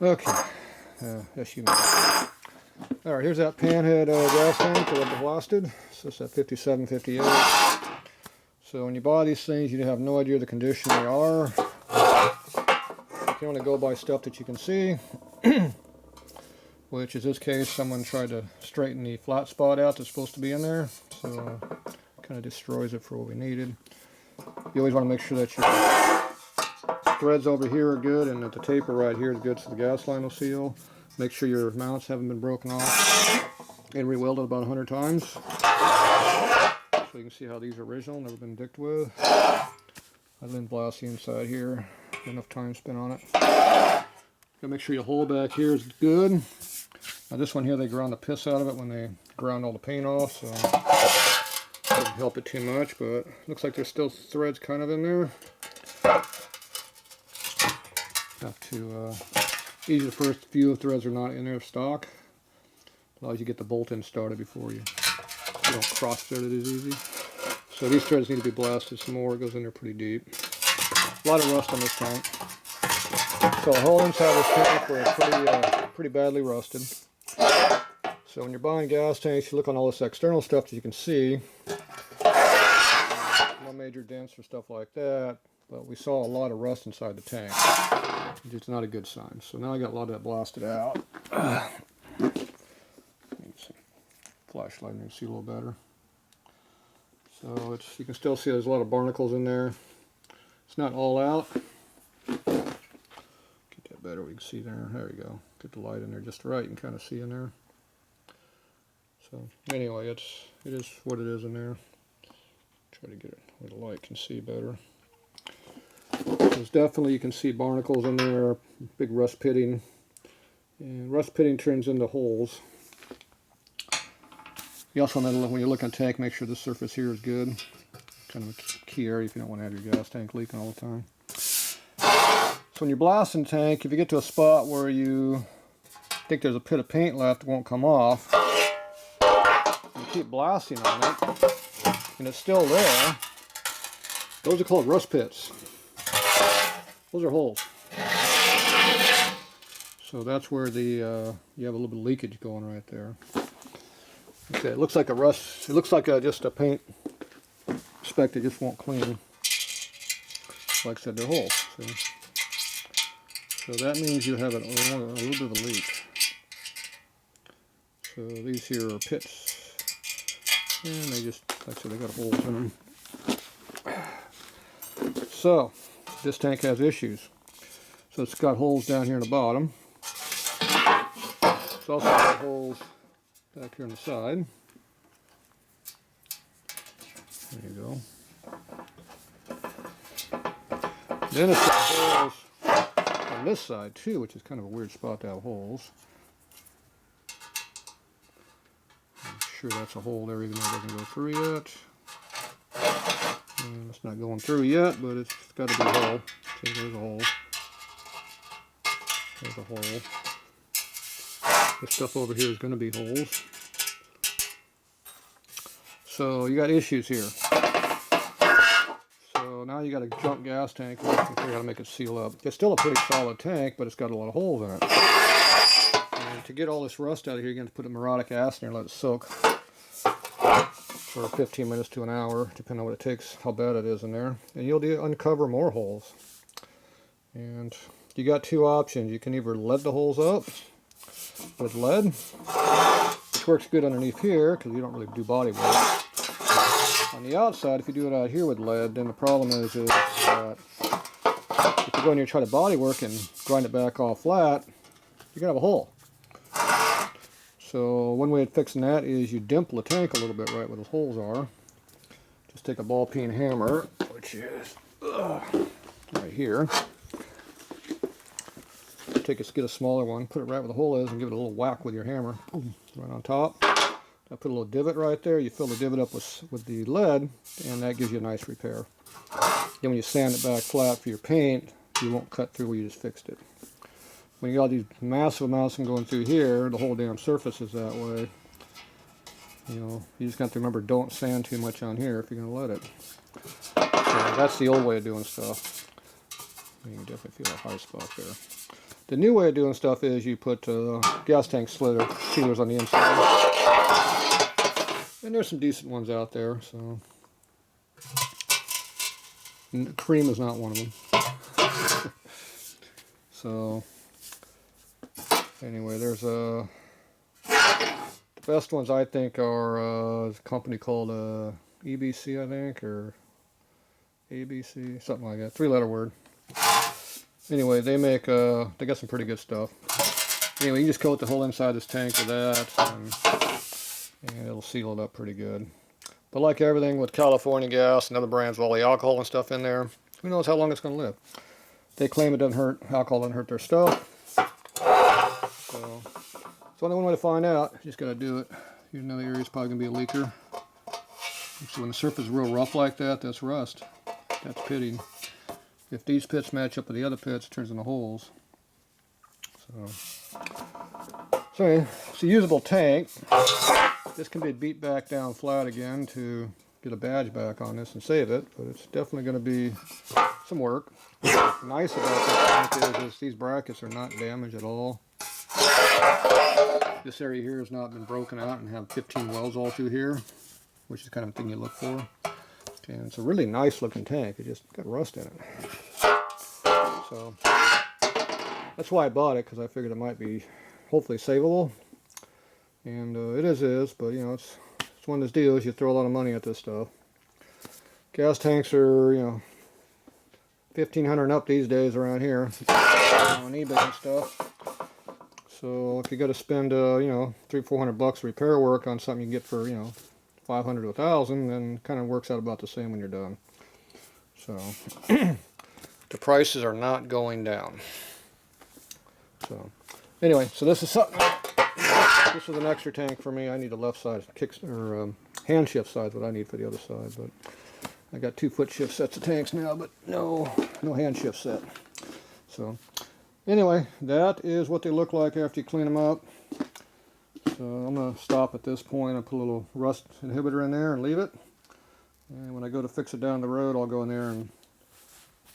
Okay, yes you may. Alright, here's that panhead gas tank that I blasted. So it's at 57, 58. So when you buy these things, you have no idea the condition they are. You can only go by stuff that you can see. Which in this case, someone tried to straighten the flat spot out that's supposed to be in there. So kind of destroys it for what we needed. You always want to make sure that your threads over here are good and that the taper right here is good so the gas line will seal. Make sure your mounts haven't been broken off and re-welded about 100 times. So you can see how these are original, never been dicked with. I didn't blast the inside here. Enough time spent on it. Gotta make sure your hole back here is good. Now this one here, they ground the piss out of it when they ground all the paint off, so didn't help it too much, but looks like there's still threads kind of in there. Have to easy the first few threads are not in there stock. Allows you to get the bolt in started before you don't cross thread it as easy. So these threads need to be blasted some more. It goes in there pretty deep. A lot of rust on this tank. So the whole inside of this tank was pretty badly rusted. So when you're buying gas tanks, you look on all this external stuff that you can see. No major dents or stuff like that, but we saw a lot of rust inside the tank. It's not a good sign. So now I got a lot of that blasted out. Flashlight and you can see a little better. So you can still see there's a lot of barnacles in there. It's not all out. Get that better, we can see there. There we go. Get the light in there just right. You can kind of see in there. So anyway, it is what it is in there. Try to get it where the light can see better. There's definitely, you can see barnacles in there, big rust pitting. And rust pitting turns into holes. You also want to, when you're looking at the tank, make sure the surface here is good. Kind of a key area if you don't want to have your gas tank leaking all the time. So when you're blasting the tank, if you get to a spot where you think there's a pit of paint left that won't come off, you keep blasting on it, and it's still there, those are called rust pits. Those are holes. So that's where you have a little bit of leakage going right there. Okay, it looks like a rust. It looks like just a paint speck that just won't clean. Like I said, they're holes. See? So that means you have a little bit of a leak. So these here are pits, and they just, like I said, they got holes in them. So this tank has issues. So it's got holes down here in the bottom. It's also got holes back here on the side. There you go. Then it's got holes on this side too, which is kind of a weird spot to have holes. I'm sure that's a hole there, even though it doesn't go through yet. And it's not going through yet, but it's got to be a hole. See, there's a hole. There's a hole. This stuff over here is going to be holes. So you got issues here. So now you got a junk gas tank. You can figure out how to make it seal up. It's still a pretty solid tank, but it's got a lot of holes in it. And to get all this rust out of here, you're going to put a muriatic acid in there and let it soak for 15 minutes to an hour, depending on what it takes, how bad it is in there. And you'll uncover more holes. And you got two options. You can either lead the holes up with lead, which works good underneath here because you don't really do body work. On the outside, if you do it out here with lead, then the problem is that if you go in here and try to body work and grind it back all flat, you're going to have a hole. So one way of fixing that is you dimple the tank a little bit right where those holes are. Just take a ball peen hammer, which is right here. Get a smaller one, put it right where the hole is, and give it a little whack with your hammer. Boom, right on top. I put a little divot right there. You fill the divot up with the lead, and that gives you a nice repair. Then when you sand it back flat for your paint, you won't cut through where you just fixed it. When you got these massive amounts going through here, the whole damn surface is that way. You know, you just got to remember, don't sand too much on here if you're going to let it. So that's the old way of doing stuff. You can definitely feel a high spot there. The new way of doing stuff is you put gas tank sealers on the inside. And there's some decent ones out there, so. Cream is not one of them. So, anyway, there's the best ones I think are a company called EBC, I think, or ABC, something like that. 3-letter word. Anyway, they got some pretty good stuff. Anyway, you just coat the whole inside of this tank with that, and it'll seal it up pretty good. But like everything with California Gas and other brands with all the alcohol and stuff in there, who knows how long it's going to live. They claim it doesn't hurt, alcohol doesn't hurt their stuff. So, it's only one way to find out. You just got to do it. Here's another area is probably going to be a leaker. So when the surface is real rough like that, that's rust. That's pitting. If these pits match up with the other pits, it turns into holes. So anyway, it's a usable tank. This can be beat back down flat again to get a badge back on this and save it, but it's definitely going to be some work. What's nice about this tank is these brackets are not damaged at all. This area here has not been broken out and have 15 welds all through here, which is the kind of thing you look for. And it's a really nice looking tank. It just got rust in it. So that's why I bought it, because I figured it might be hopefully savable. And it is, but you know, it's one of those deals, you throw a lot of money at this stuff. Gas tanks are, you know, $1,500 and up these days around here on eBay and stuff. So if you got to spend, you know, $300-400 repair work on something you can get for, you know, $500 to $1,000, then it kind of works out about the same when you're done. So the prices are not going down. So anyway, so this is something. This is an extra tank for me. I need a left side hand shift side, what I need for the other side. But I got 2 foot shift sets of tanks now, but no hand shift set. So anyway, that is what they look like after you clean them up. So I'm going to stop at this point and put a little rust inhibitor in there and leave it. And when I go to fix it down the road, I'll go in there and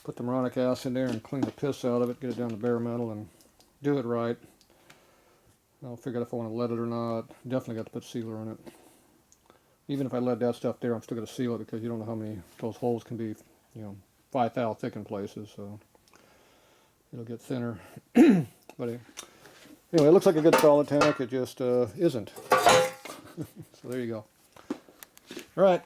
put the moronic acid in there and clean the piss out of it, get it down to bare metal and do it right. I'll figure out if I want to lead it or not. Definitely got to put sealer on it. Even if I lead that stuff there, I'm still going to seal it, because you don't know how many those holes can be, you know, 5 thou thick in places, so it'll get thinner. But anyway, it looks like a good solid tank. It just isn't. So there you go. All right.